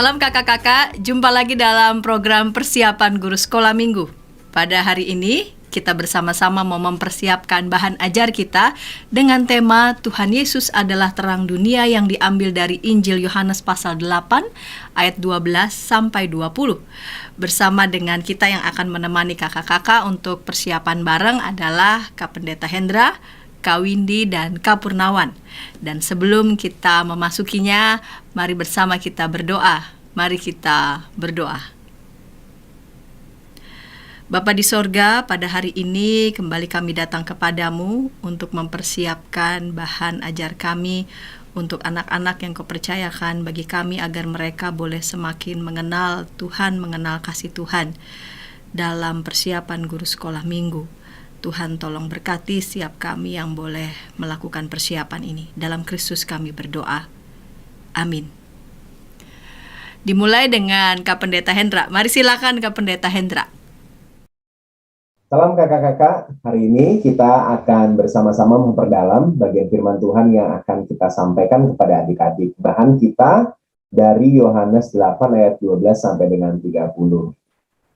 Salam kakak-kakak, jumpa lagi dalam program persiapan guru sekolah minggu. Pada hari ini, kita bersama-sama mau mempersiapkan bahan ajar kita dengan tema Tuhan Yesus adalah terang dunia yang diambil dari Injil Yohanes pasal 8 ayat 12 sampai 20. Bersama dengan kita yang akan menemani kakak-kakak untuk persiapan bareng adalah Kak Pendeta Hendra, Kak Windy, dan Kak Purnawan. Dan sebelum kita memasukinya, mari bersama kita berdoa. Mari kita berdoa. Bapa di sorga, pada hari ini kembali kami datang kepadamu untuk mempersiapkan bahan ajar kami untuk anak-anak yang Kau percayakan bagi kami agar mereka boleh semakin mengenal Tuhan, mengenal kasih Tuhan dalam persiapan guru sekolah minggu. Tuhan tolong berkati setiap kami yang boleh melakukan persiapan ini. Dalam Kristus kami berdoa. Amin. Dimulai dengan Kak Pendeta Hendra. Mari silakan Kak Pendeta Hendra. Salam kakak-kakak, hari ini kita akan bersama-sama memperdalam bagian firman Tuhan yang akan kita sampaikan kepada adik-adik. Bahan kita dari Yohanes 8 ayat 12 sampai dengan 30.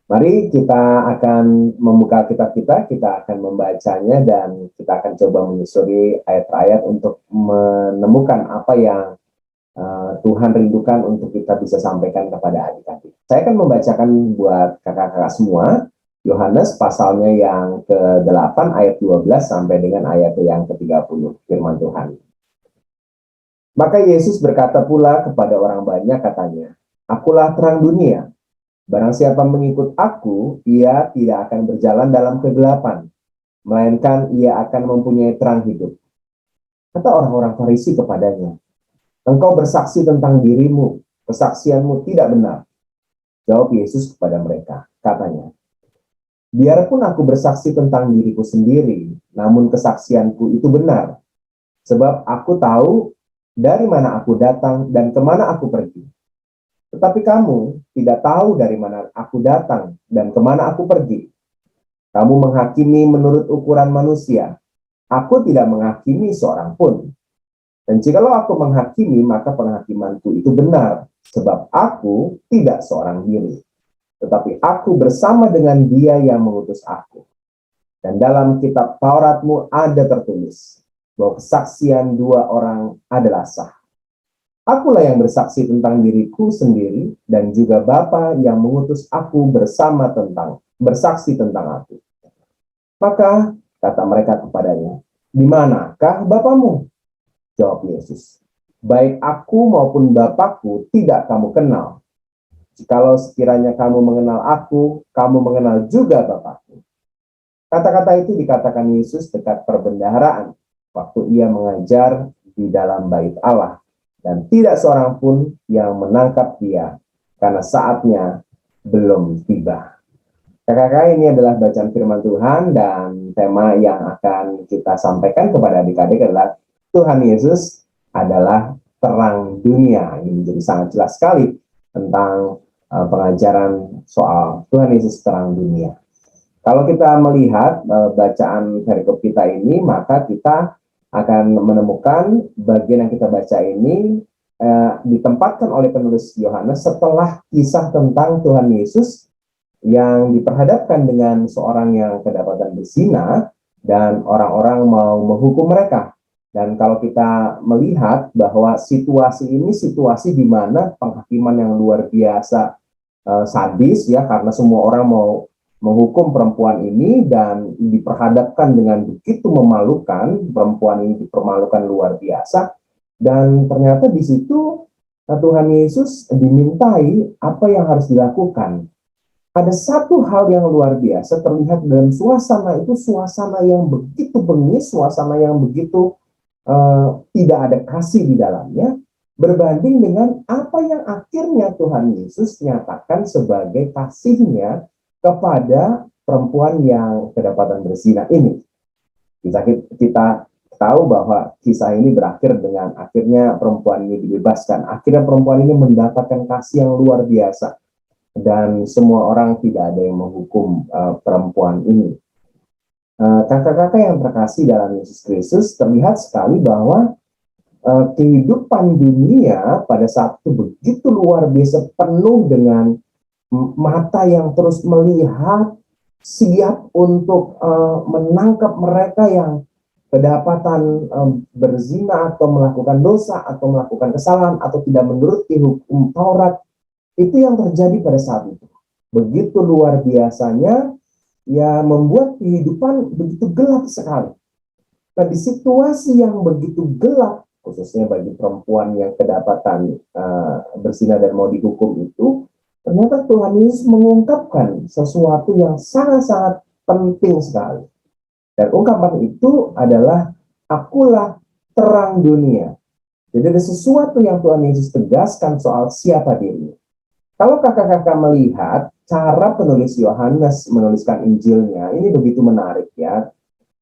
Mari kita akan membuka kitab kita akan membacanya dan kita akan coba menyusuri ayat-ayat untuk menemukan apa yang Tuhan rindukan untuk kita bisa sampaikan kepada adik-adik. Saya akan membacakan buat kakak-kakak semua, Yohanes pasalnya yang ke-8 ayat 12 sampai dengan ayat yang ke-30, firman Tuhan. Maka Yesus berkata pula kepada orang banyak katanya, "Akulah terang dunia. Barang siapa mengikut aku, ia tidak akan berjalan dalam kegelapan, melainkan ia akan mempunyai terang hidup." Kata orang-orang Farisi kepadanya, "Engkau bersaksi tentang dirimu, kesaksianmu tidak benar." Jawab Yesus kepada mereka, katanya, "Biarpun aku bersaksi tentang diriku sendiri, namun kesaksianku itu benar. Sebab aku tahu dari mana aku datang dan kemana aku pergi. Tetapi kamu tidak tahu dari mana aku datang dan kemana aku pergi. Kamu menghakimi menurut ukuran manusia. Aku tidak menghakimi seorang pun. Dan jikalau aku menghakimi, maka penghakimanku itu benar. Sebab aku tidak seorang diri. Tetapi aku bersama dengan Dia yang mengutus aku. Dan dalam kitab Tauratmu ada tertulis bahwa kesaksian dua orang adalah sah. Akulah yang bersaksi tentang diriku sendiri dan juga Bapa yang mengutus aku bersaksi tentang aku." Maka kata mereka kepadanya, "Di manakah Bapamu?" Jawab Yesus, "Baik aku maupun Bapakku tidak kamu kenal. Jikalau sekiranya kamu mengenal aku, kamu mengenal juga Bapakku." Kata-kata itu dikatakan Yesus dekat perbendaharaan waktu ia mengajar di dalam bait Allah. Dan tidak seorang pun yang menangkap dia, karena saatnya belum tiba. Kakak-kakak, ini adalah bacaan firman Tuhan, dan tema yang akan kita sampaikan kepada adik-adik adalah Tuhan Yesus adalah terang dunia. Ini menjadi sangat jelas sekali tentang pengajaran soal Tuhan Yesus terang dunia. Kalau kita melihat bacaan perikop kita ini, maka kita akan menemukan bagian yang kita baca ini ditempatkan oleh penulis Yohanes setelah kisah tentang Tuhan Yesus yang diperhadapkan dengan seorang yang kedapatan berzina dan orang-orang mau menghukum mereka. Dan kalau kita melihat bahwa situasi ini situasi di mana penghakiman yang luar biasa sadis ya, karena semua orang mau menghukum perempuan ini dan diperhadapkan dengan begitu memalukan. Perempuan ini dipermalukan luar biasa, dan ternyata di situ Tuhan Yesus dimintai apa yang harus dilakukan. Ada satu hal yang luar biasa terlihat dalam suasana itu, suasana yang begitu bengis, suasana yang begitu tidak ada kasih di dalamnya, berbanding dengan apa yang akhirnya Tuhan Yesus nyatakan sebagai kasihnya kepada perempuan yang kedapatan berzina ini. Kita tahu bahwa kisah ini berakhir dengan akhirnya perempuan ini dibebaskan. Akhirnya perempuan ini mendapatkan kasih yang luar biasa. Dan semua orang tidak ada yang menghukum perempuan ini. Kakak-kakak yang terkasih dalam Yesus Kristus, terlihat sekali bahwa kehidupan dunia pada saat itu begitu luar biasa, penuh dengan mata yang terus melihat, siap untuk menangkap mereka yang kedapatan berzina atau melakukan dosa atau melakukan kesalahan atau tidak menuruti hukum Taurat. Itu yang terjadi pada saat itu. Begitu luar biasanya, ya membuat kehidupan begitu gelap sekali. Nah, di situasi yang begitu gelap, khususnya bagi perempuan yang kedapatan berzina dan mau dihukum itu, ternyata Tuhan Yesus mengungkapkan sesuatu yang sangat-sangat penting sekali. Dan ungkapan itu adalah, akulah terang dunia. Jadi ada sesuatu yang Tuhan Yesus tegaskan soal siapa dirinya. Kalau kakak-kakak melihat cara penulis Yohanes menuliskan Injilnya, ini begitu menarik ya.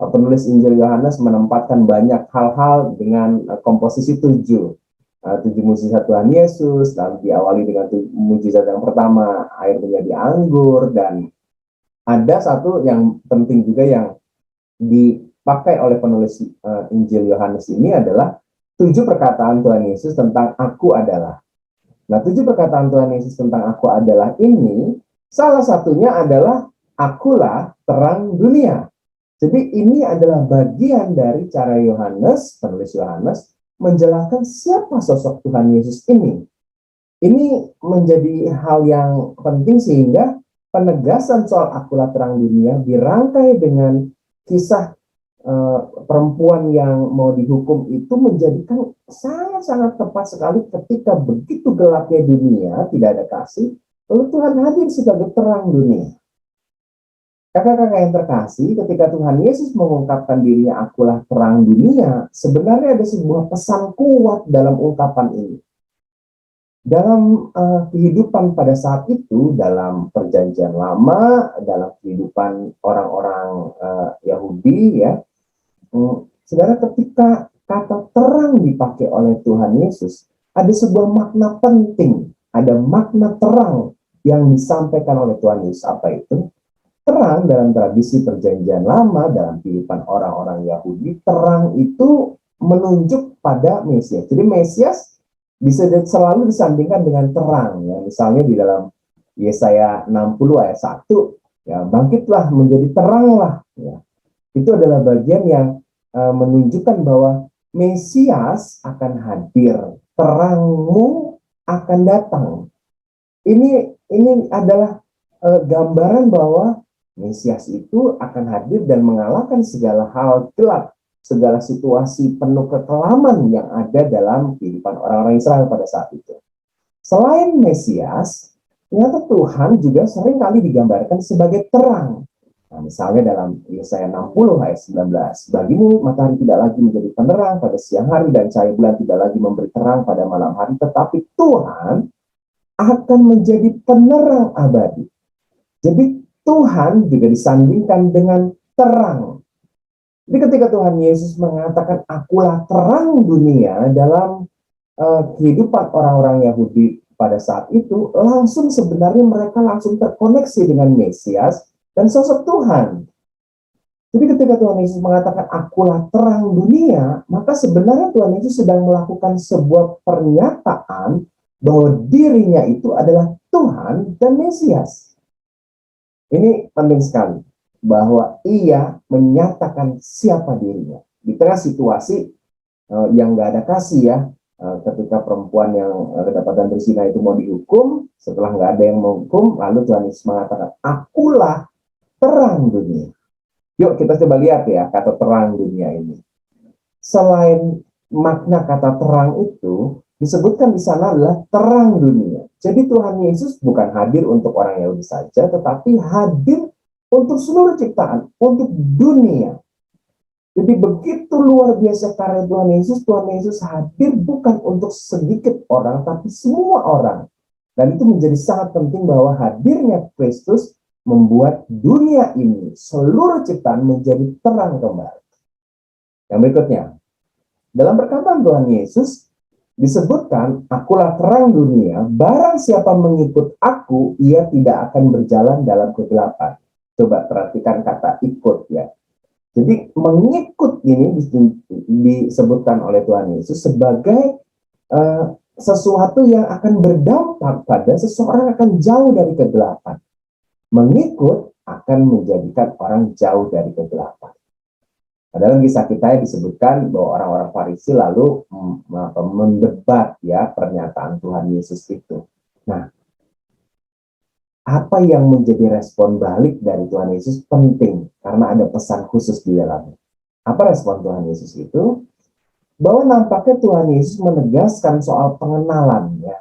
Penulis Injil Yohanes menempatkan banyak hal-hal dengan komposisi 7 mukjizat Tuhan Yesus, lalu diawali dengan mukjizat yang pertama, air menjadi anggur, dan ada satu yang penting juga yang dipakai oleh penulis Injil Yohanes ini adalah 7 perkataan Tuhan Yesus tentang aku adalah. Nah, 7 perkataan Tuhan Yesus tentang aku adalah ini, salah satunya adalah akulah terang dunia. Jadi ini adalah bagian dari cara Yohanes, penulis Yohanes, menjelaskan siapa sosok Tuhan Yesus ini. Ini menjadi hal yang penting sehingga penegasan soal akulah terang dunia dirangkai dengan kisah perempuan yang mau dihukum itu menjadikan sangat-sangat tepat sekali ketika begitu gelapnya dunia, tidak ada kasih, lalu Tuhan hadir sebagai terang dunia. Kakak-kakak yang terkasih, ketika Tuhan Yesus mengungkapkan dirinya akulah terang dunia, sebenarnya ada sebuah pesan kuat dalam ungkapan ini. Dalam kehidupan pada saat itu, dalam perjanjian lama, dalam kehidupan orang-orang Yahudi ya, saudara, ketika kata terang dipakai oleh Tuhan Yesus, ada sebuah makna penting, ada makna terang yang disampaikan oleh Tuhan Yesus. Apa itu? Terang dalam tradisi perjanjian lama, dalam kehidupan orang-orang Yahudi, terang itu menunjuk pada Mesias. Jadi Mesias bisa selalu disandingkan dengan terang. Ya. Misalnya di dalam Yesaya 60 ayat 1, ya, bangkitlah menjadi teranglah. Ya. Itu adalah bagian yang menunjukkan bahwa Mesias akan hadir, terangmu akan datang. Ini adalah gambaran bahwa Mesias itu akan hadir dan mengalahkan segala hal gelap, segala situasi penuh kekelaman yang ada dalam kehidupan orang-orang Israel pada saat itu. Selain Mesias, ternyata Tuhan juga sering kali digambarkan sebagai terang. Nah, misalnya dalam Yesaya 60 ayat 19, bagimu matahari tidak lagi menjadi penerang pada siang hari dan cahaya bulan tidak lagi memberi terang pada malam hari, tetapi Tuhan akan menjadi penerang abadi. Jadi Tuhan juga disandingkan dengan terang. Jadi ketika Tuhan Yesus mengatakan akulah terang dunia dalam kehidupan orang-orang Yahudi pada saat itu, langsung sebenarnya mereka langsung terkoneksi dengan Mesias dan sosok Tuhan. Jadi ketika Tuhan Yesus mengatakan akulah terang dunia, maka sebenarnya Tuhan Yesus sedang melakukan sebuah pernyataan bahwa dirinya itu adalah Tuhan dan Mesias. Ini penting sekali, bahwa ia menyatakan siapa dirinya. Di tengah situasi yang nggak ada kasih ya, ketika perempuan yang kedapatan berzina itu mau dihukum, setelah nggak ada yang menghukum, lalu Tuhan Yesus mengatakan, akulah terang dunia. Yuk kita coba lihat ya kata terang dunia ini. Selain makna kata terang itu, disebutkan di sana adalah terang dunia. Jadi Tuhan Yesus bukan hadir untuk orang Yahudi saja, tetapi hadir untuk seluruh ciptaan, untuk dunia. Jadi begitu luar biasa karya Tuhan Yesus hadir bukan untuk sedikit orang, tapi semua orang. Dan itu menjadi sangat penting bahwa hadirnya Kristus membuat dunia ini, seluruh ciptaan menjadi terang kembali. Yang berikutnya, dalam perkataan Tuhan Yesus, disebutkan, akulah terang dunia, barang siapa mengikut aku, ia tidak akan berjalan dalam kegelapan. Coba perhatikan kata ikut ya. Jadi mengikut ini disebutkan oleh Tuhan Yesus sebagai sesuatu yang akan berdampak pada seseorang akan jauh dari kegelapan. Mengikut akan menjadikan orang jauh dari kegelapan. Dalam kisah kita disebutkan bahwa orang-orang Farisi lalu mendebat ya pernyataan Tuhan Yesus itu. Nah, apa yang menjadi respon balik dari Tuhan Yesus penting karena ada pesan khusus di dalamnya. Apa respon Tuhan Yesus itu? Bahwa nampaknya Tuhan Yesus menegaskan soal pengenalan ya.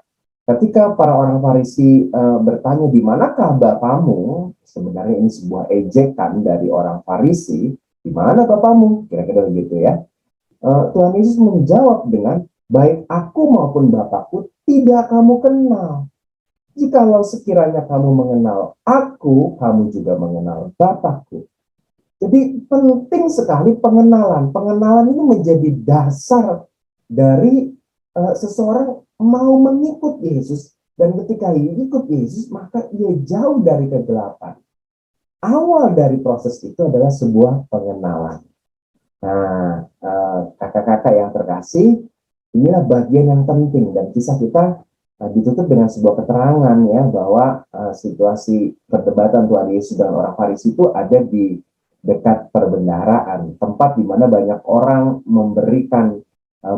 Ketika para orang Farisi bertanya di manakah Bapamu, sebenarnya ini sebuah ejekan dari orang Farisi, di mana Bapamu? Kira-kira begitu ya. Tuhan Yesus menjawab dengan baik aku maupun Bapakku tidak kamu kenal. Jikalau sekiranya kamu mengenal aku, kamu juga mengenal Bapakku. Jadi penting sekali pengenalan. Pengenalan ini menjadi dasar dari seseorang mau mengikut Yesus. Dan ketika ikut Yesus, maka ia jauh dari kegelapan. Awal dari proses itu adalah sebuah pengenalan. Nah, kakak-kakak yang terkasih, inilah bagian yang penting. Dan kisah kita ditutup dengan sebuah keterangan ya bahwa situasi perdebatan Tuhan Yesus dan orang Farisi itu ada di dekat perbendaharaan, tempat di mana banyak orang memberikan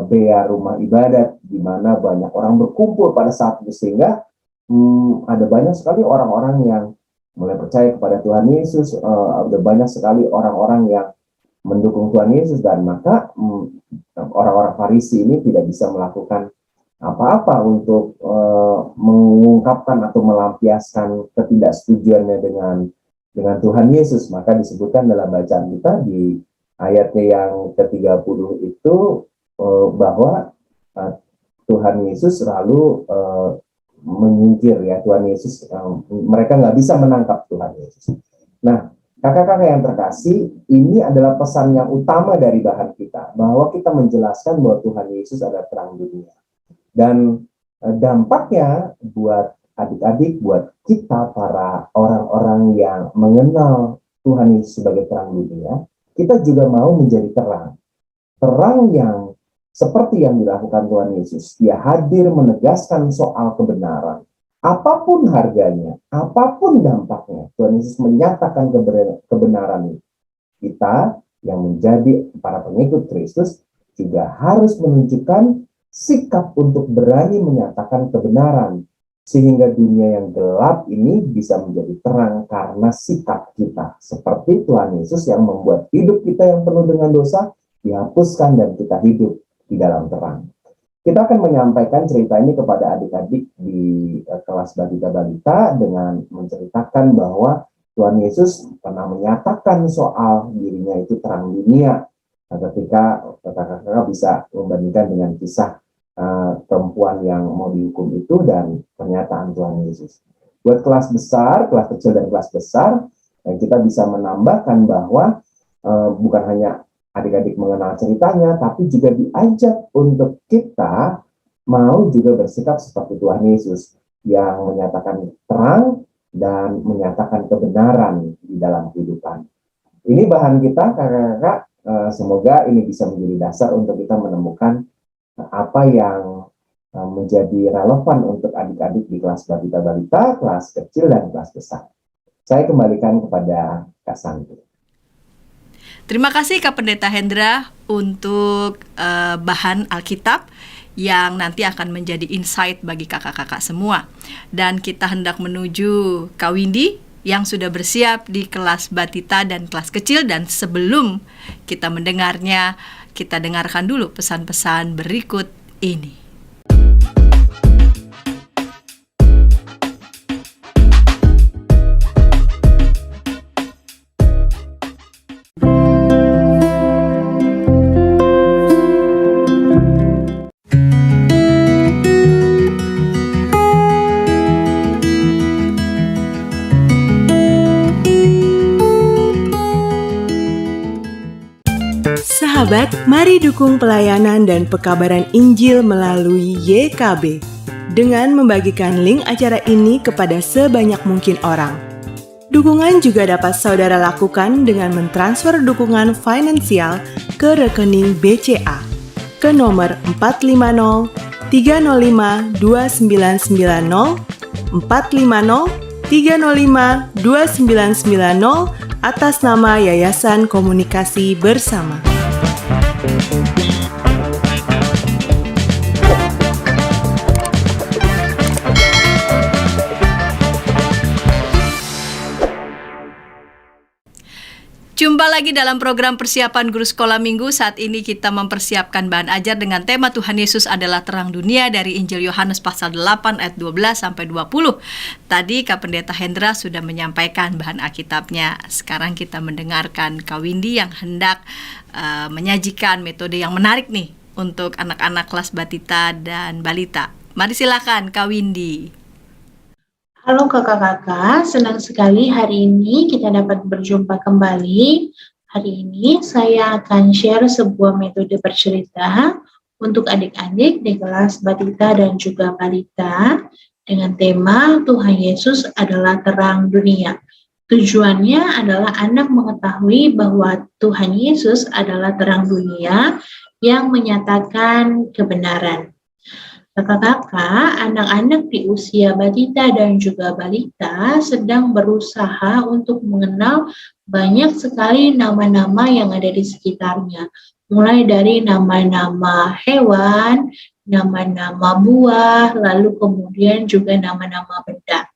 bea rumah ibadat, di mana banyak orang berkumpul pada saat itu, sehingga ada banyak sekali orang-orang yang mulai percaya kepada Tuhan Yesus, ada banyak sekali orang-orang yang mendukung Tuhan Yesus, dan maka orang-orang Farisi ini tidak bisa melakukan apa-apa untuk mengungkapkan atau melampiaskan ketidaksetujuannya dengan Tuhan Yesus. Maka disebutkan dalam bacaan kita di ayatnya yang ke-30 itu bahwa Tuhan Yesus selalu menyingkir ya. Tuhan Yesus, mereka nggak bisa menangkap Tuhan Yesus. Nah, kakak-kakak yang terkasih, ini adalah pesan yang utama dari bahan kita, bahwa kita menjelaskan bahwa Tuhan Yesus adalah terang dunia. Dan dampaknya buat adik-adik, buat kita para orang-orang yang mengenal Tuhan Yesus sebagai terang dunia, kita juga mau menjadi terang. Terang yang seperti yang dilakukan Tuhan Yesus. Dia hadir menegaskan soal kebenaran. Apapun harganya, apapun dampaknya, Tuhan Yesus menyatakan kebenaran. Kita yang menjadi para pengikut Kristus juga harus menunjukkan sikap untuk berani menyatakan kebenaran, sehingga dunia yang gelap ini bisa menjadi terang karena sikap kita. Seperti Tuhan Yesus yang membuat hidup kita yang penuh dengan dosa dihapuskan dan kita hidup di dalam terang. Kita akan menyampaikan cerita ini kepada adik-adik di kelas balita dengan menceritakan bahwa Tuhan Yesus pernah menyatakan soal dirinya itu terang dunia. Nah, ketika kakak-kakak bisa membandingkan dengan kisah perempuan yang mau dihukum itu dan pernyataan Tuhan Yesus. Buat kelas besar, kelas kecil dan kelas besar, kita bisa menambahkan bahwa bukan hanya adik-adik mengenal ceritanya, tapi juga diajak untuk kita mau juga bersikap seperti Tuhan Yesus yang menyatakan terang dan menyatakan kebenaran di dalam kehidupan. Ini bahan kita, kakak-kakak. Semoga ini bisa menjadi dasar untuk kita menemukan apa yang menjadi relevan untuk adik-adik di kelas balita, kelas kecil, dan kelas besar. Saya kembalikan kepada Kak Santi. Terima kasih Kak Pendeta Hendra untuk bahan Alkitab yang nanti akan menjadi insight bagi kakak-kakak semua. Dan kita hendak menuju Kak Windy yang sudah bersiap di kelas batita dan kelas kecil. Dan sebelum kita mendengarnya, kita dengarkan dulu pesan-pesan berikut ini. Sahabat, mari dukung pelayanan dan pekabaran Injil melalui YKB dengan membagikan link acara ini kepada sebanyak mungkin orang. Dukungan juga dapat saudara lakukan dengan mentransfer dukungan finansial ke rekening BCA ke nomor 450 305 2990 450 305 2990 atas nama Yayasan Komunikasi Bersama. Jumpa lagi dalam program persiapan guru sekolah minggu. Saat ini kita mempersiapkan bahan ajar dengan tema Tuhan Yesus adalah terang dunia dari Injil Yohanes pasal 8 ayat 12 sampai 20. Tadi Kak Pendeta Hendra sudah menyampaikan bahan Alkitabnya. Sekarang kita mendengarkan Kak Windy yang hendak menyajikan metode yang menarik nih untuk anak-anak kelas batita dan balita. Mari silakan Kak Windy. Halo kakak-kakak, senang sekali hari ini kita dapat berjumpa kembali. Hari ini saya akan share sebuah metode bercerita untuk adik-adik di kelas batita dan juga balita dengan tema Tuhan Yesus adalah terang dunia. Tujuannya adalah anak mengetahui bahwa Tuhan Yesus adalah terang dunia yang menyatakan kebenaran. Kakak-kakak, anak-anak di usia batita dan juga balita sedang berusaha untuk mengenal banyak sekali nama-nama yang ada di sekitarnya. Mulai dari nama-nama hewan, nama-nama buah, lalu kemudian juga nama-nama benda.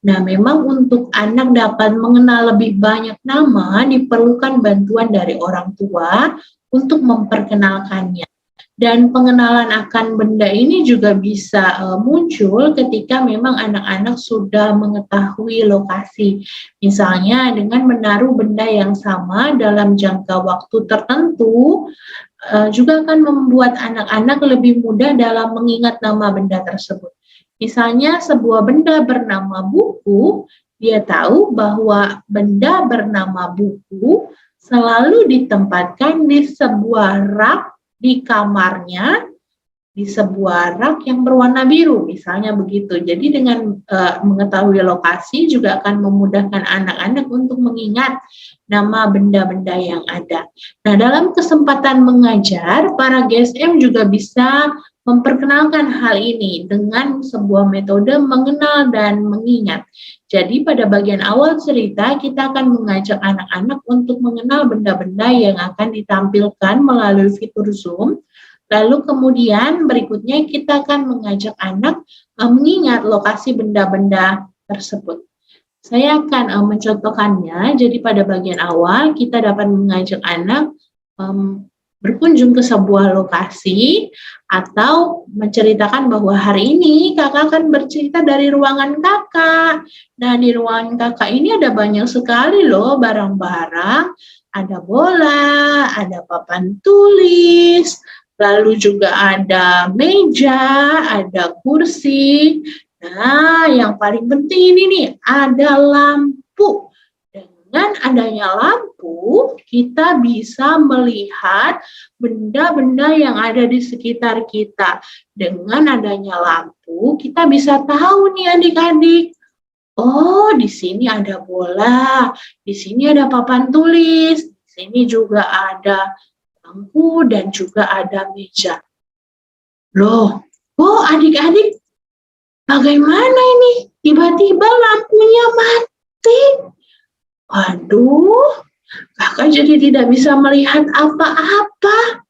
Nah, memang untuk anak dapat mengenal lebih banyak nama, diperlukan bantuan dari orang tua untuk memperkenalkannya. Dan pengenalan akan benda ini juga bisa muncul ketika memang anak-anak sudah mengetahui lokasi. Misalnya dengan menaruh benda yang sama dalam jangka waktu tertentu, juga akan membuat anak-anak lebih mudah dalam mengingat nama benda tersebut. Misalnya sebuah benda bernama buku, dia tahu bahwa benda bernama buku selalu ditempatkan di sebuah rak di kamarnya, di sebuah rak yang berwarna biru, misalnya begitu. Jadi dengan mengetahui lokasi juga akan memudahkan anak-anak untuk mengingat nama benda-benda yang ada. Nah, dalam kesempatan mengajar, para GSM juga bisa memperkenalkan hal ini dengan sebuah metode mengenal dan mengingat. Jadi pada bagian awal cerita, kita akan mengajak anak-anak untuk mengenal benda-benda yang akan ditampilkan melalui fitur Zoom. Lalu kemudian berikutnya kita akan mengajak anak mengingat lokasi benda-benda tersebut. Saya akan mencontohkannya. Jadi pada bagian awal kita dapat mengajak anak berkunjung ke sebuah lokasi atau menceritakan bahwa hari ini kakak akan bercerita dari ruangan kakak. Nah, di ruangan kakak ini ada banyak sekali loh barang-barang. Ada bola, ada papan tulis, lalu juga ada meja, ada kursi. Nah, yang paling penting ini nih, ada lampu. Dengan adanya lampu, kita bisa melihat benda-benda yang ada di sekitar kita. Dengan adanya lampu, kita bisa tahu nih adik-adik, oh di sini ada bola, di sini ada papan tulis, di sini juga ada bangku dan juga ada meja. Loh, oh adik-adik, bagaimana ini? Tiba-tiba lampunya mati. Waduh, kakak jadi tidak bisa melihat apa-apa.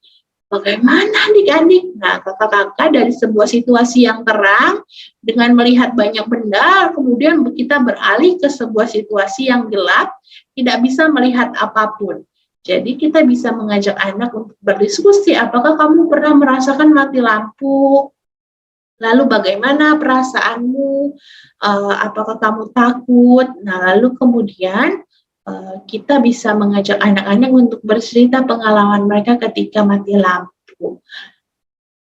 Bagaimana adik-adik? Nah, kakak-kakak dari sebuah situasi yang terang, dengan melihat banyak benda, kemudian kita beralih ke sebuah situasi yang gelap, tidak bisa melihat apapun. Jadi kita bisa mengajak anak untuk berdiskusi, apakah kamu pernah merasakan mati lampu? Lalu bagaimana perasaanmu? Apakah kamu takut? Nah, lalu kemudian kita bisa mengajak anak-anak untuk bercerita pengalaman mereka ketika mati lampu.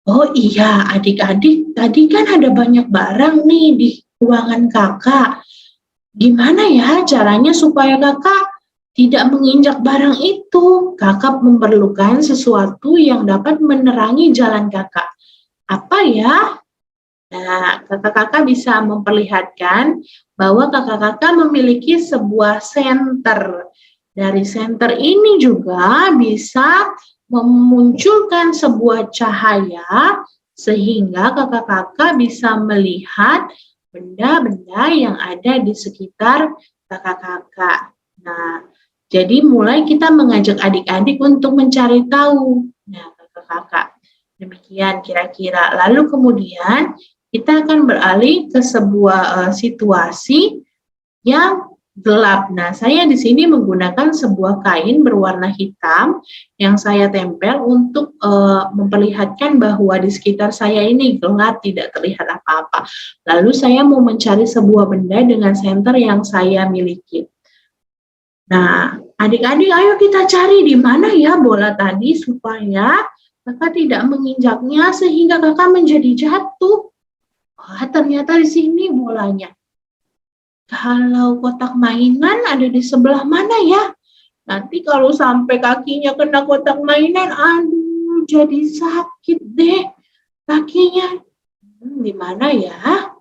Oh iya, adik-adik, tadi kan ada banyak barang nih di ruangan kakak. Gimana ya caranya supaya kakak tidak menginjak barang itu? Kakak memerlukan sesuatu yang dapat menerangi jalan kakak. Apa ya? Nah, kakak-kakak bisa memperlihatkan bahwa kakak-kakak memiliki sebuah senter. Dari senter ini juga bisa memunculkan sebuah cahaya sehingga kakak-kakak bisa melihat benda-benda yang ada di sekitar kakak-kakak. Nah, jadi mulai kita mengajak adik-adik untuk mencari tahu. Nah, kakak-kakak, demikian kira-kira. Lalu kemudian kita akan beralih ke sebuah situasi yang gelap. Nah, saya di sini menggunakan sebuah kain berwarna hitam yang saya tempel untuk memperlihatkan bahwa di sekitar saya ini gelap, tidak terlihat apa-apa. Lalu saya mau mencari sebuah benda dengan senter yang saya miliki. Nah, adik-adik ayo kita cari di mana ya bola tadi supaya kakak tidak menginjaknya sehingga kakak menjadi jatuh. Wah, ternyata di sini bolanya. Kalau kotak mainan ada di sebelah mana ya? Nanti kalau sampai kakinya kena kotak mainan, aduh jadi sakit deh kakinya. Di mana ya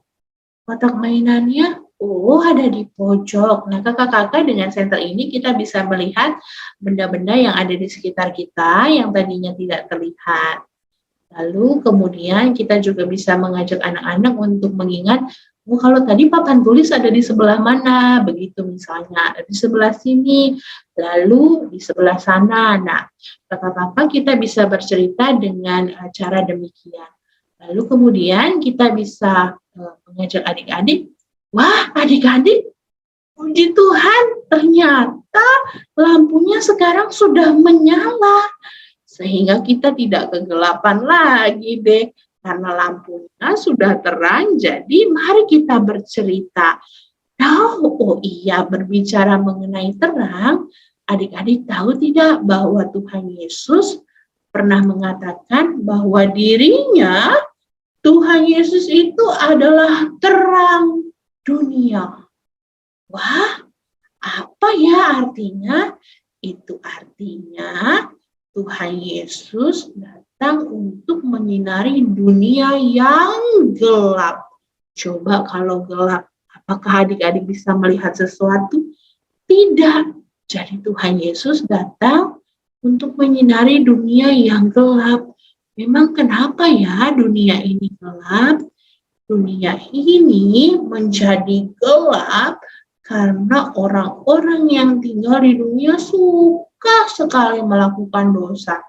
kotak mainannya? Oh, ada di pojok. Nah, kakak-kakak dengan senter ini kita bisa melihat benda-benda yang ada di sekitar kita yang tadinya tidak terlihat. Lalu kemudian kita juga bisa mengajak anak-anak untuk mengingat, oh kalau tadi papan tulis ada di sebelah mana, begitu misalnya, ada di sebelah sini, lalu di sebelah sana. Nah, kakak-kakak kita bisa bercerita dengan cara demikian. Lalu kemudian kita bisa mengajak adik-adik, wah adik-adik, puji Tuhan, ternyata lampunya sekarang sudah menyala. Sehingga kita tidak kegelapan lagi deh, karena lampunya sudah terang, jadi mari kita bercerita. Oh iya, berbicara mengenai terang, adik-adik tahu tidak bahwa Tuhan Yesus pernah mengatakan bahwa dirinya, Tuhan Yesus itu adalah terang dunia. Wah, apa ya artinya? Itu artinya Tuhan Yesus datang untuk menyinari dunia yang gelap. Coba kalau gelap, apakah adik-adik bisa melihat sesuatu? Tidak. Jadi Tuhan Yesus datang untuk menyinari dunia yang gelap. Memang kenapa ya dunia ini gelap? Dunia ini menjadi gelap karena orang-orang yang tinggal di dunia suka sekali melakukan dosa,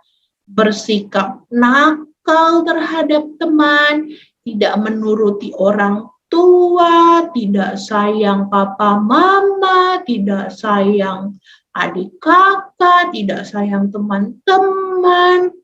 bersikap nakal terhadap teman, tidak menuruti orang tua, tidak sayang papa mama, tidak sayang adik kakak, tidak sayang teman-teman.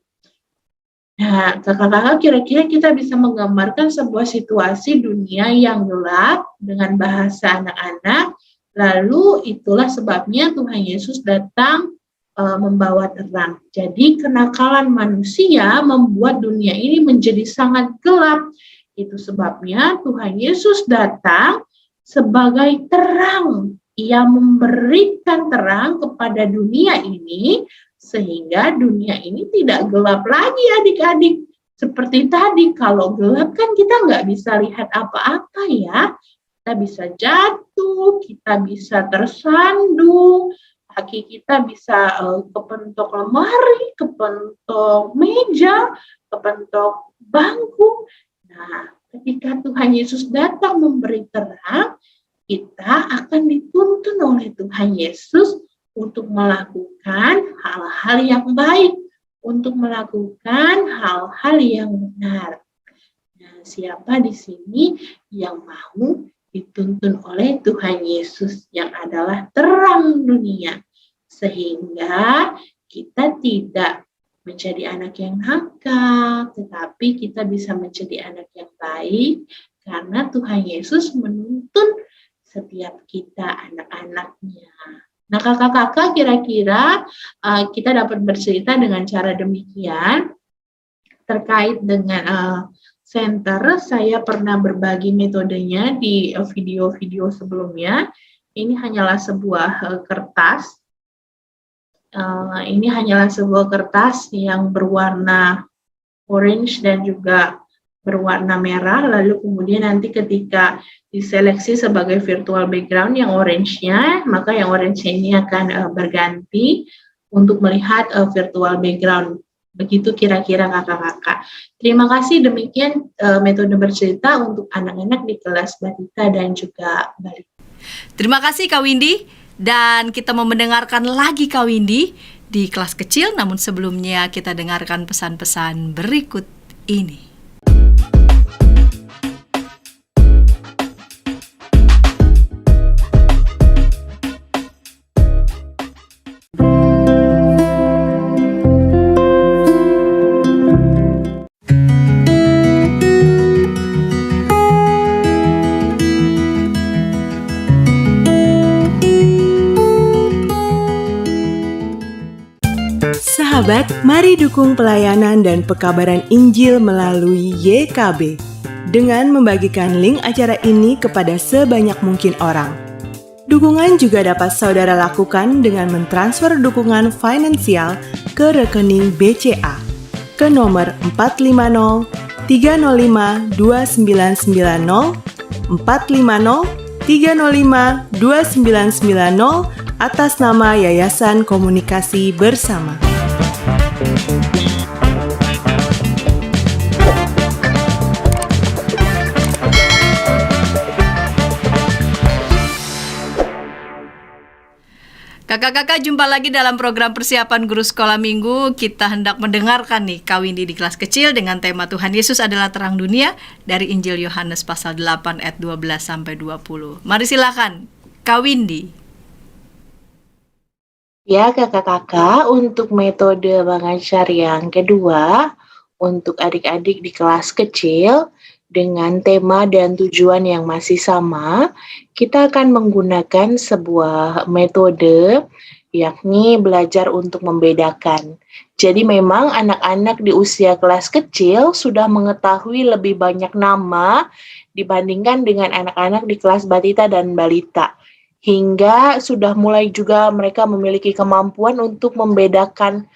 Nah, kakak-kakak kira-kira kita bisa menggambarkan sebuah situasi dunia yang gelap dengan bahasa anak-anak. Lalu itulah sebabnya Tuhan Yesus datang membawa terang. Jadi kenakalan manusia membuat dunia ini menjadi sangat gelap. Itu sebabnya Tuhan Yesus datang sebagai terang. Ia memberikan terang kepada dunia ini sehingga dunia ini tidak gelap lagi adik-adik. Seperti tadi, kalau gelap kan kita nggak bisa lihat apa-apa ya. Kita bisa jatuh, kita bisa tersandung, kaki kita bisa kepentok lemari, kepentok meja, kepentok bangku. Nah, ketika Tuhan Yesus datang memberi terang, kita akan dituntun oleh Tuhan Yesus untuk melakukan hal-hal yang baik, untuk melakukan hal-hal yang benar. Nah, siapa di sini yang mau dituntun oleh Tuhan Yesus yang adalah terang dunia, sehingga kita tidak menjadi anak yang nakal, tetapi kita bisa menjadi anak yang baik karena Tuhan Yesus menuntun setiap kita anak-anaknya. Nah, kakak-kakak kira-kira kita dapat bercerita dengan cara demikian. Terkait dengan center, saya pernah berbagi metodenya di video-video sebelumnya. Ini hanyalah sebuah kertas. Ini hanyalah sebuah kertas yang berwarna orange dan juga berwarna merah, lalu kemudian nanti ketika diseleksi sebagai virtual background yang orange-nya, maka yang orange ini akan berganti untuk melihat virtual background. Begitu kira-kira kakak-kakak. Terima kasih, demikian metode bercerita untuk anak-anak di kelas balita dan juga balita. Terima kasih Kak Windy, dan kita mau mendengarkan lagi Kak Windy di kelas kecil, namun sebelumnya kita dengarkan pesan-pesan berikut ini. Sahabat, mari dukung pelayanan dan pekabaran Injil melalui YKB dengan membagikan link acara ini kepada sebanyak mungkin orang. Dukungan juga dapat saudara lakukan dengan mentransfer dukungan finansial ke rekening BCA ke nomor 450 305 2990 450 305 2990 atas nama Yayasan Komunikasi Bersama. Kakak-kakak, jumpa lagi dalam program persiapan guru sekolah minggu. Kita hendak mendengarkan nih Kak Windy di kelas kecil dengan tema Tuhan Yesus adalah terang dunia dari Injil Yohanes pasal 8 ayat 12 sampai 20. Mari silakan Kak Windy. Ya kakak-kakak, untuk metode mengajar yang kedua, untuk adik-adik di kelas kecil, dengan tema dan tujuan yang masih sama, kita akan menggunakan sebuah metode, yakni belajar untuk membedakan. Jadi memang anak-anak di usia kelas kecil sudah mengetahui lebih banyak nama dibandingkan dengan anak-anak di kelas batita dan balita. Hingga sudah mulai juga mereka memiliki kemampuan untuk membedakan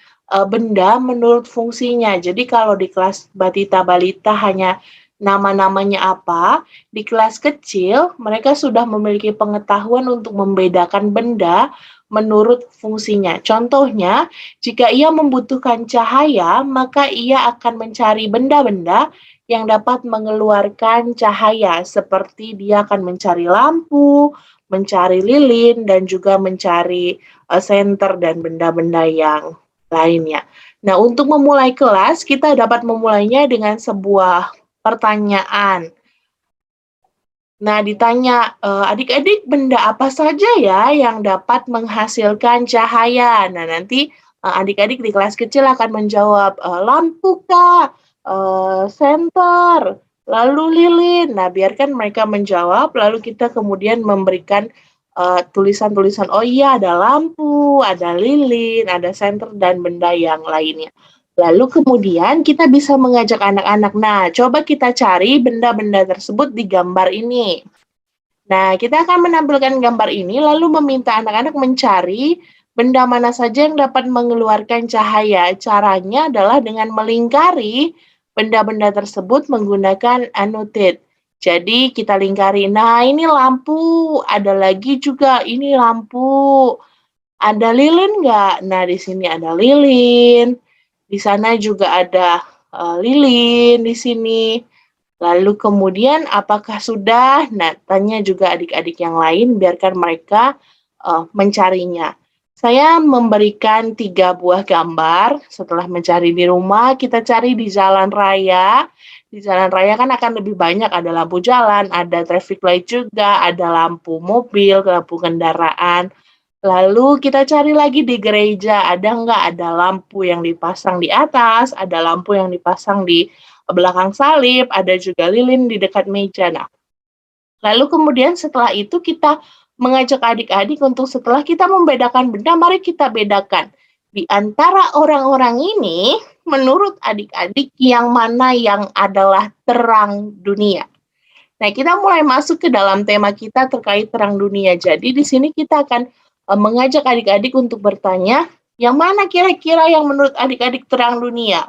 benda menurut fungsinya. Jadi kalau di kelas batita balita hanya nama-namanya apa, di kelas kecil mereka sudah memiliki pengetahuan untuk membedakan benda menurut fungsinya. Contohnya, jika ia membutuhkan cahaya, maka ia akan mencari benda-benda yang dapat mengeluarkan cahaya, seperti dia akan mencari lampu, mencari lilin, dan juga mencari senter dan benda-benda yang lainnya. Nah, untuk memulai kelas, kita dapat memulainya dengan sebuah pertanyaan. Nah, ditanya, adik-adik benda apa saja ya yang dapat menghasilkan cahaya? Nah, nanti adik-adik di kelas kecil akan menjawab, lampu kah, senter, lalu lilin. Nah, biarkan mereka menjawab, lalu kita kemudian memberikan tulisan-tulisan, oh iya ada lampu, ada lilin, ada senter, dan benda yang lainnya. Lalu kemudian kita bisa mengajak anak-anak, nah coba kita cari benda-benda tersebut di gambar ini. Nah, kita akan menampilkan gambar ini, lalu meminta anak-anak mencari benda mana saja yang dapat mengeluarkan cahaya. Caranya adalah dengan melingkari benda-benda tersebut menggunakan annotate. Jadi kita lingkari, nah ini lampu, ada lagi juga ini lampu. Ada lilin nggak? Nah, di sini ada lilin. Di sana juga ada lilin di sini. Lalu kemudian apakah sudah? Nah, tanya juga adik-adik yang lain, biarkan mereka mencarinya. Saya memberikan 3 buah gambar. Setelah mencari di rumah, kita cari di jalan raya. Di jalan raya kan akan lebih banyak, ada lampu jalan, ada traffic light juga, ada lampu mobil, lampu kendaraan. Lalu kita cari lagi di gereja, ada nggak ada lampu yang dipasang di atas, ada lampu yang dipasang di belakang salib, ada juga lilin di dekat meja. Nah, lalu kemudian setelah itu kita mengajak adik-adik untuk setelah kita membedakan benda, mari kita bedakan. Di antara orang-orang ini, menurut adik-adik yang mana yang adalah terang dunia? Nah, kita mulai masuk ke dalam tema kita terkait terang dunia. Jadi di sini kita akan mengajak adik-adik untuk bertanya, yang mana kira-kira yang menurut adik-adik terang dunia?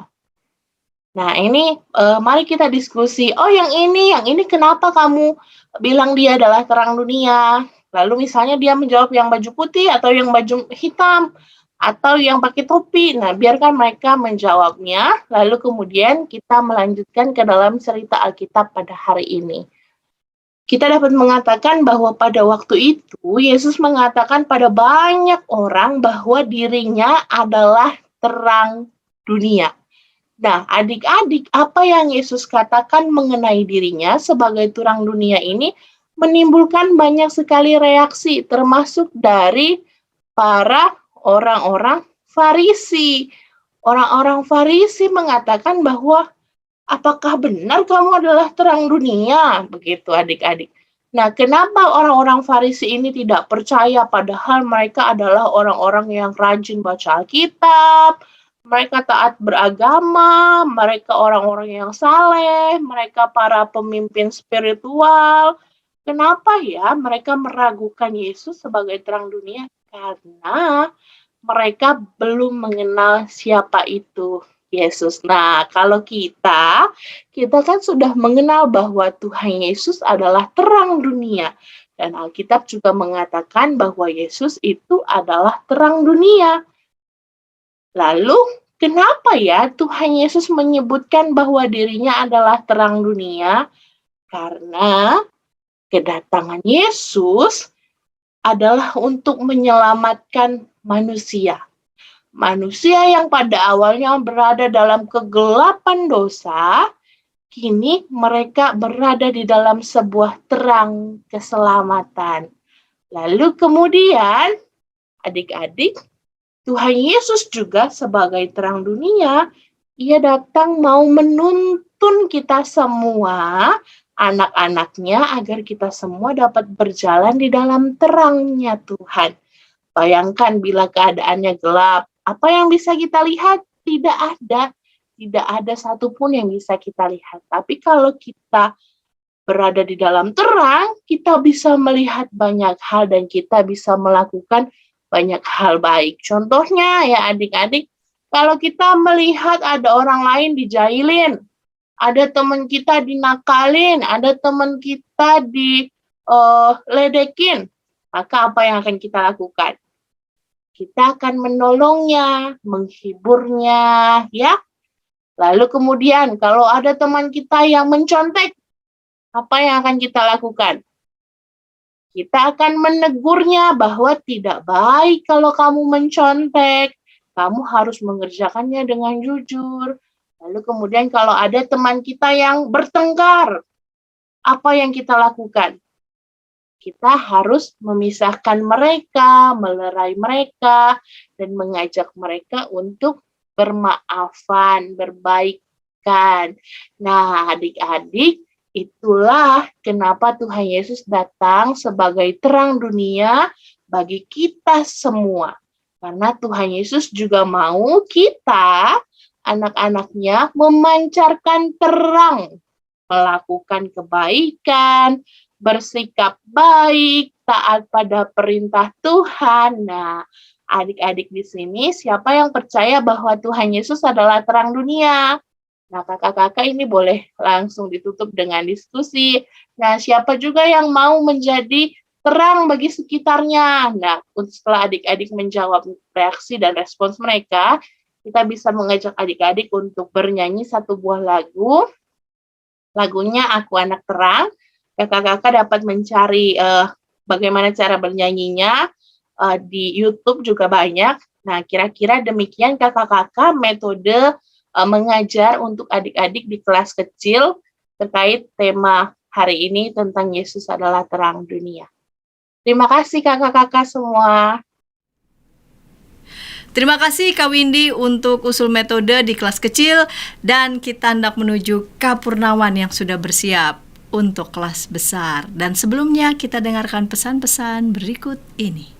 Nah, ini mari kita diskusi. Oh, yang ini kenapa kamu bilang dia adalah terang dunia? Lalu misalnya dia menjawab yang baju putih atau yang baju hitam atau yang pakai topi. Nah, biarkan mereka menjawabnya. Lalu kemudian kita melanjutkan ke dalam cerita Alkitab pada hari ini. Kita dapat mengatakan bahwa pada waktu itu Yesus mengatakan pada banyak orang bahwa dirinya adalah terang dunia. Nah, adik-adik, apa yang Yesus katakan mengenai dirinya sebagai terang dunia ini menimbulkan banyak sekali reaksi, termasuk dari para orang-orang Farisi. Orang-orang Farisi mengatakan bahwa, apakah benar kamu adalah terang dunia? Begitu adik-adik. Nah, kenapa orang-orang Farisi ini tidak percaya padahal mereka adalah orang-orang yang rajin baca Alkitab, mereka taat beragama, mereka orang-orang yang saleh, mereka para pemimpin spiritual. Kenapa ya mereka meragukan Yesus sebagai terang dunia? Karena mereka belum mengenal siapa itu Yesus. Nah, kalau kita kan sudah mengenal bahwa Tuhan Yesus adalah terang dunia. Dan Alkitab juga mengatakan bahwa Yesus itu adalah terang dunia. Lalu, kenapa ya Tuhan Yesus menyebutkan bahwa dirinya adalah terang dunia? Karena kedatangan Yesus adalah untuk menyelamatkan manusia. Manusia yang pada awalnya berada dalam kegelapan dosa, kini mereka berada di dalam sebuah terang keselamatan. Lalu kemudian, adik-adik, Tuhan Yesus juga sebagai terang dunia, ia datang mau menuntun kita semua, anak-anaknya, agar kita semua dapat berjalan di dalam terangnya Tuhan. Bayangkan bila keadaannya gelap, apa yang bisa kita lihat? Tidak ada satupun yang bisa kita lihat. Tapi kalau kita berada di dalam terang, kita bisa melihat banyak hal dan kita bisa melakukan banyak hal baik. Contohnya ya adik-adik, kalau kita melihat ada orang lain dijailin, ada teman kita dinakalin, ada teman kita diledekin, maka apa yang akan kita lakukan? Kita akan menolongnya, menghiburnya, ya. Lalu kemudian kalau ada teman kita yang mencontek, apa yang akan kita lakukan? Kita akan menegurnya bahwa tidak baik kalau kamu mencontek, kamu harus mengerjakannya dengan jujur. Lalu kemudian kalau ada teman kita yang bertengkar, apa yang kita lakukan? Kita harus memisahkan mereka, melerai mereka, dan mengajak mereka untuk bermaafan, berbaikan. Nah, adik-adik, itulah kenapa Tuhan Yesus datang sebagai terang dunia bagi kita semua. Karena Tuhan Yesus juga mau kita, anak-anaknya, memancarkan terang, melakukan kebaikan, bersikap baik, taat pada perintah Tuhan. Nah, adik-adik di sini, siapa yang percaya bahwa Tuhan Yesus adalah terang dunia? Nah, kakak-kakak ini boleh langsung ditutup dengan diskusi. Nah, siapa juga yang mau menjadi terang bagi sekitarnya? Nah, setelah adik-adik menjawab reaksi dan respons mereka, kita bisa mengajak adik-adik untuk bernyanyi satu buah lagu. Lagunya Aku Anak Terang. Kakak-kakak dapat mencari bagaimana cara bernyanyinya di YouTube juga banyak. Nah, kira-kira demikian kakak-kakak metode mengajar untuk adik-adik di kelas kecil terkait tema hari ini tentang Yesus adalah terang dunia. Terima kasih kakak-kakak semua. Terima kasih Kak Windy untuk usul metode di kelas kecil, dan kita hendak menuju Kak Purnawan yang sudah bersiap untuk kelas besar. Dan sebelumnya kita dengarkan pesan-pesan berikut ini.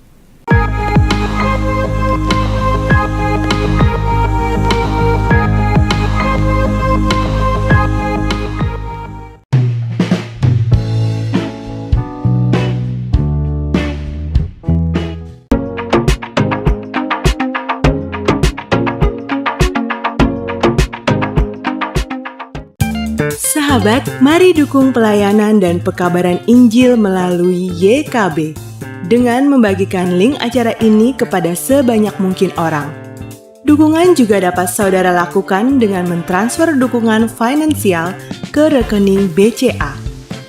Sahabat, mari dukung pelayanan dan pekabaran Injil melalui YKB dengan membagikan link acara ini kepada sebanyak mungkin orang. Dukungan juga dapat saudara lakukan dengan mentransfer dukungan finansial ke rekening BCA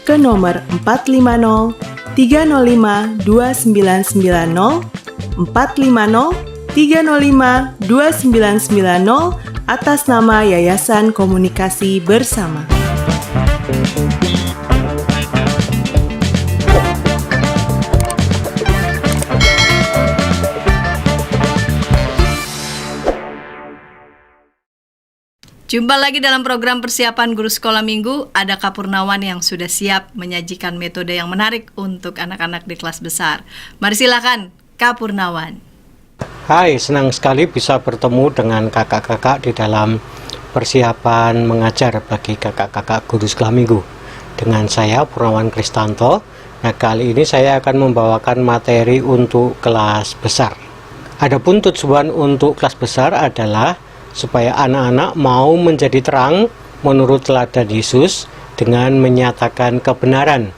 ke nomor 450 305 2990 450 305 2990 atas nama Yayasan Komunikasi Bersama. Jumpa lagi dalam program persiapan guru sekolah minggu. Ada Kak Purnawan yang sudah siap menyajikan metode yang menarik untuk anak-anak di kelas besar. Mari silakan Kak Purnawan. Hai, senang sekali bisa bertemu dengan kakak-kakak di dalam persiapan mengajar bagi kakak-kakak guru sekolah minggu. Dengan saya Purnawan Kristanto. Nah, kali ini saya akan membawakan materi untuk kelas besar. Adapun tujuan untuk kelas besar adalah supaya anak-anak mau menjadi terang menurut teladan Yesus dengan menyatakan kebenaran.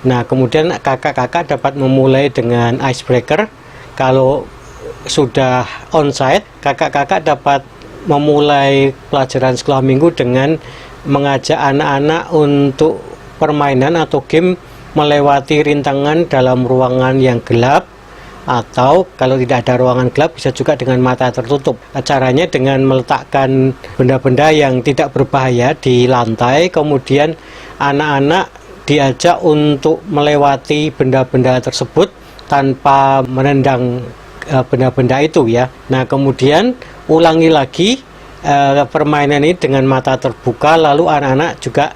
Nah, kemudian kakak-kakak dapat memulai dengan icebreaker. Kalau sudah onsite, kakak-kakak dapat memulai pelajaran sekolah minggu dengan mengajak anak-anak untuk permainan atau game melewati rintangan dalam ruangan yang gelap, atau kalau tidak ada ruangan gelap bisa juga dengan mata tertutup. Caranya dengan meletakkan benda-benda yang tidak berbahaya di lantai, kemudian anak-anak diajak untuk melewati benda-benda tersebut tanpa menendang benda-benda itu ya. Nah, kemudian ulangi lagi permainan ini dengan mata terbuka, lalu anak-anak juga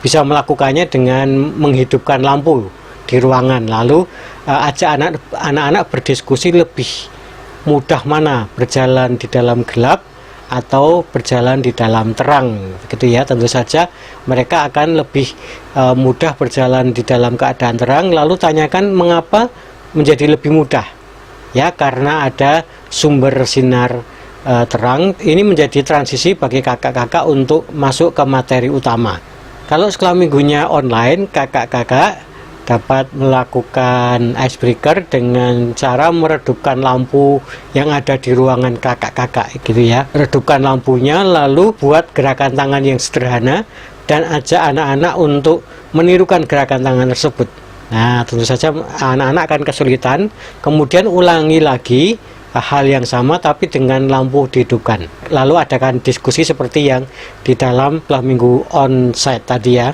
bisa melakukannya dengan menghidupkan lampu di ruangan, lalu ajak anak-anak berdiskusi lebih mudah mana berjalan di dalam gelap atau berjalan di dalam terang, begitu ya. Tentu saja mereka akan lebih mudah berjalan di dalam keadaan terang, lalu tanyakan mengapa menjadi lebih mudah ya, karena ada sumber sinar terang. Ini menjadi transisi bagi kakak-kakak untuk masuk ke materi utama. Kalau sekolah minggunya online, kakak-kakak dapat melakukan icebreaker dengan cara meredupkan lampu yang ada di ruangan kakak-kakak gitu ya. Redupkan lampunya, lalu buat gerakan tangan yang sederhana dan ajak anak-anak untuk menirukan gerakan tangan tersebut. Nah, tentu saja anak-anak akan kesulitan. Kemudian ulangi lagi hal yang sama tapi dengan lampu dihidupkan. Lalu adakan diskusi seperti yang di dalam sekolah minggu onsite tadi ya.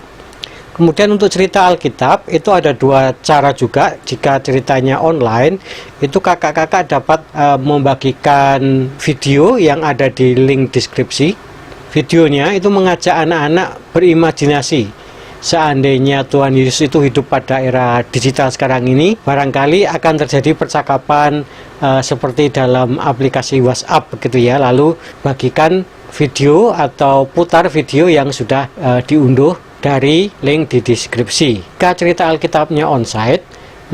Kemudian untuk cerita Alkitab itu ada dua cara juga. Jika ceritanya online, itu kakak-kakak dapat membagikan video yang ada di link deskripsi. Videonya itu mengajak anak-anak berimajinasi. Seandainya Tuhan Yesus itu hidup pada era digital sekarang ini, barangkali akan terjadi percakapan seperti dalam aplikasi WhatsApp begitu ya. Lalu bagikan video atau putar video yang sudah diunduh dari link di deskripsi. Jika cerita Alkitabnya onsite,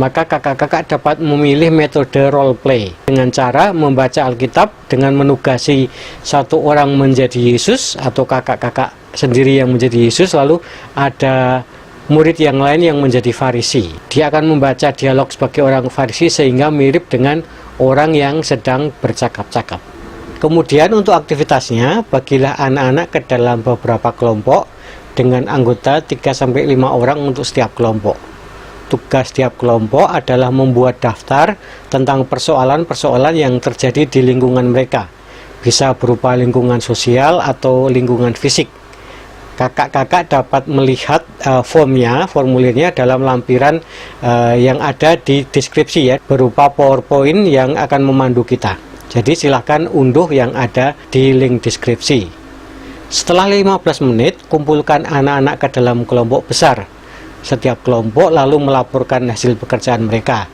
maka kakak-kakak dapat memilih metode role play dengan cara membaca Alkitab dengan menugasi satu orang menjadi Yesus atau kakak-kakak sendiri yang menjadi Yesus, lalu ada murid yang lain yang menjadi Farisi. Dia akan membaca dialog sebagai orang Farisi sehingga mirip dengan orang yang sedang bercakap-cakap. Kemudian untuk aktivitasnya, bagilah anak-anak ke dalam beberapa kelompok dengan anggota 3-5 orang untuk setiap kelompok. Tugas setiap kelompok adalah membuat daftar tentang persoalan-persoalan yang terjadi di lingkungan mereka. Bisa berupa lingkungan sosial atau lingkungan fisik. Kakak-kakak dapat melihat formulirnya dalam lampiran yang ada di deskripsi ya, berupa PowerPoint yang akan memandu kita. Jadi silahkan unduh yang ada di link deskripsi. Setelah 15 menit, kumpulkan anak-anak ke dalam kelompok besar. Setiap kelompok lalu melaporkan hasil pekerjaan mereka.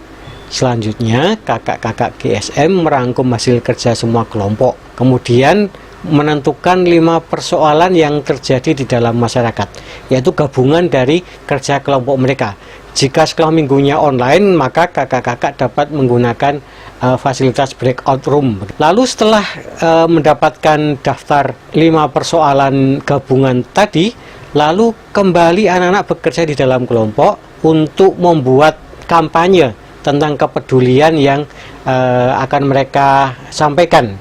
Selanjutnya, kakak-kakak GSM merangkum hasil kerja semua kelompok. Kemudian, menentukan 5 persoalan yang terjadi di dalam masyarakat, yaitu gabungan dari kerja kelompok mereka. Jika sekolah minggunya online, maka kakak-kakak dapat menggunakan fasilitas breakout room. Lalu setelah mendapatkan daftar 5 persoalan gabungan tadi, Lalu kembali anak-anak bekerja di dalam kelompok untuk membuat kampanye tentang kepedulian yang akan mereka sampaikan.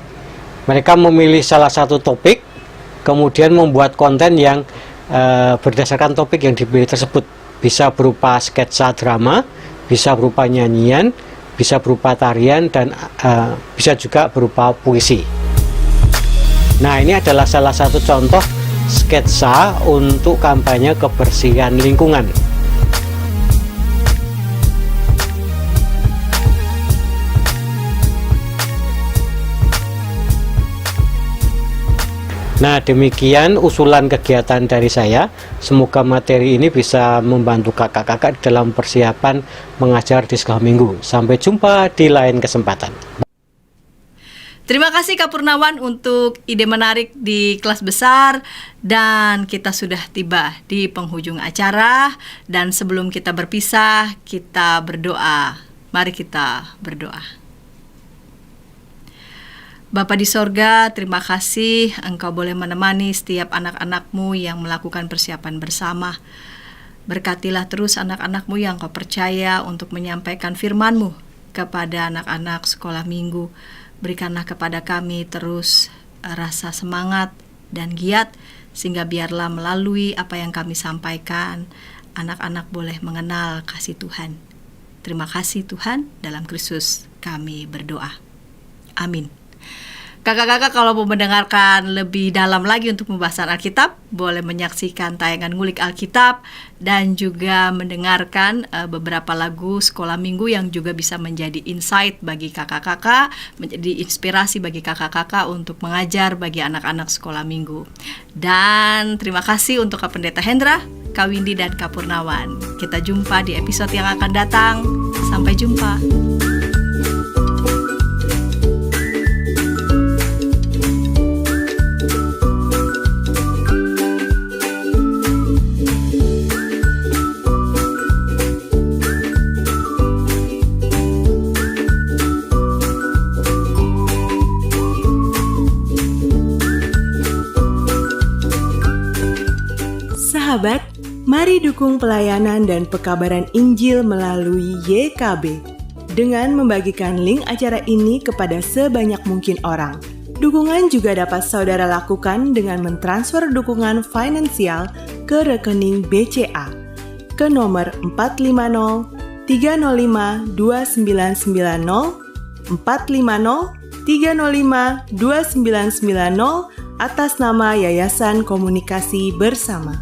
Mereka memilih salah satu topik, kemudian membuat konten yang berdasarkan topik yang dipilih tersebut. Bisa berupa sketsa drama, bisa berupa nyanyian, bisa berupa tarian, dan bisa juga berupa puisi. Nah, ini adalah salah satu contoh sketsa untuk kampanye kebersihan lingkungan. Nah, demikian usulan kegiatan dari saya. Semoga materi ini bisa membantu kakak-kakak dalam persiapan mengajar di sekolah minggu. Sampai jumpa di lain kesempatan. Terima kasih Kak Purnawan untuk ide menarik di kelas besar, dan kita sudah tiba di penghujung acara. Dan sebelum kita berpisah, kita berdoa. Mari kita berdoa. Bapa di sorga, terima kasih Engkau boleh menemani setiap anak-anak-Mu yang melakukan persiapan bersama. Berkatilah terus anak-anak-Mu yang Kau percaya untuk menyampaikan firman-Mu kepada anak-anak sekolah minggu. Berikanlah kepada kami terus rasa semangat dan giat, sehingga biarlah melalui apa yang kami sampaikan, anak-anak boleh mengenal kasih Tuhan. Terima kasih Tuhan, dalam Kristus kami berdoa. Amin. Kakak-kakak kalau mau mendengarkan lebih dalam lagi untuk pembahasan Alkitab, boleh menyaksikan tayangan Ngulik Alkitab dan juga mendengarkan beberapa lagu sekolah minggu yang juga bisa menjadi insight bagi kakak-kakak, menjadi inspirasi bagi kakak-kakak untuk mengajar bagi anak-anak sekolah minggu. Dan terima kasih untuk Kak Pendeta Hendra, Kak Windy, dan Kak Purnawan. Kita jumpa di episode yang akan datang. Sampai jumpa. Sahabat, mari dukung pelayanan dan pekabaran Injil melalui YKB dengan membagikan link acara ini kepada sebanyak mungkin orang. Dukungan juga dapat saudara lakukan dengan mentransfer dukungan finansial ke rekening BCA ke nomor 450 305 2990 450 305 2990 atas nama Yayasan Komunikasi Bersama.